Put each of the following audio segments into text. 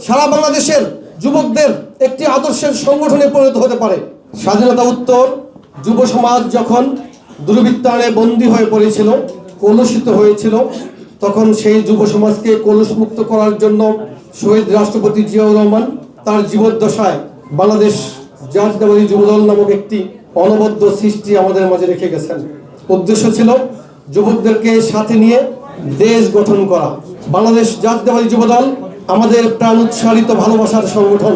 সারা বাংলাদেশের যুবকদের একটি আদর্শের সংগঠনে পরিণত হতে পারে। স্বাধীনতা উত্তর যুব সমাজ যখন দুর্বৃত্তায়নে বন্দী হয়ে পড়েছিল, কলুষিত হয়েছিল, তখন সেই যুব সমাজকে কলুষমুক্ত করার জন্য শহীদ রাষ্ট্রপতি জিয়াউর রহমান তার জীবদ্দশায় বাংলাদেশ জাতীয়তাবাদী যুবদল নামক একটি অনবদ্য সৃষ্টি আমাদের মাঝে রেখে গেছেন। উদ্দেশ্য ছিল যুবকদেরকে সাথে নিয়ে দেশ গঠন করা। বাংলাদেশ জাতীয়তাবাদী যুবদল আমাদের প্রাণ উৎসারিত ভালোবাসার সংগঠন।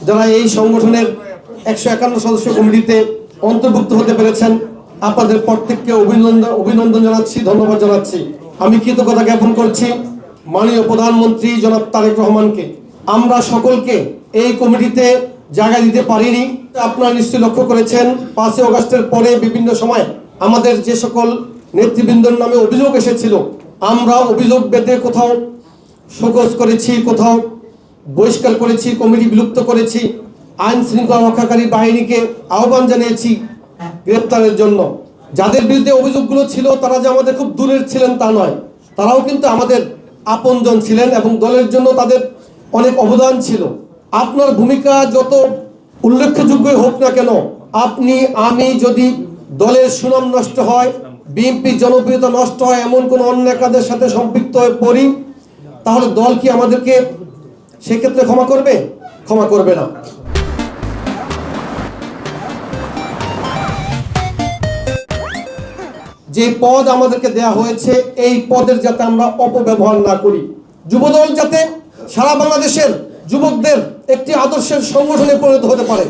যারা এই সংগঠনের 151 সদস্য কমিটিতে অন্তর্ভুক্ত হতে পেরেছেন, আপনাদের প্রত্যেককে অভিনন্দন জানাচ্ছি, ধন্যবাদ জানাচ্ছি। আমি কৃতজ্ঞতা জ্ঞাপন করছি মাননীয় প্রধানমন্ত্রী জনাব তারেক রহমানকে। আমরা সকলকে এই কমিটিতে জায়গা দিতে পারিনি। আপনারা নিশ্চয়ই লক্ষ্য করেছেন 5 আগস্টের পরে বিভিন্ন সময় আমাদের যে সকল নেতৃবৃন্দর নামে অভিযোগ এসেছিল, আমরা অভিযোগ বেঁধে কোথাও শোকজ করেছি, কোথাও বহিষ্কার করেছি, কমিটি বিলুপ্ত করেছি, আইন শৃঙ্খলা রক্ষাকারী বাহিনীকে আহ্বান জানিয়েছি গ্রেপ্তারের জন্য। যাদের বিরুদ্ধে অভিযোগগুলো ছিল তারা যে আমাদের খুব দূরের ছিলেন তা নয়, তারাও কিন্তু আমাদের আপনজন ছিলেন এবং দলের জন্য তাদের অনেক অবদান ছিল। আপনার ভূমিকা যত উল্লেখযোগ্যই হোক না কেন, আপনি আমি যদি দলের সুনাম নষ্ট হয়, বিএনপি জনপ্রিয়তা নষ্ট হয়, এমন কোনো অন্যায় কাজের সাথে সম্পৃক্ত হয়ে পড়ি, তাহলে দল কি আমাদেরকে সেক্ষেত্রে ক্ষমা করবে? ক্ষমা করবে না। যে পদ আমাদেরকে দেয়া হয়েছে, এই পদের যাতে আমরা অপব্যবহার না করি। যুবদল যাতে সারা বাংলাদেশের যুবকদের একটি আদর্শের সংগঠনে পরিণত হতে পারে।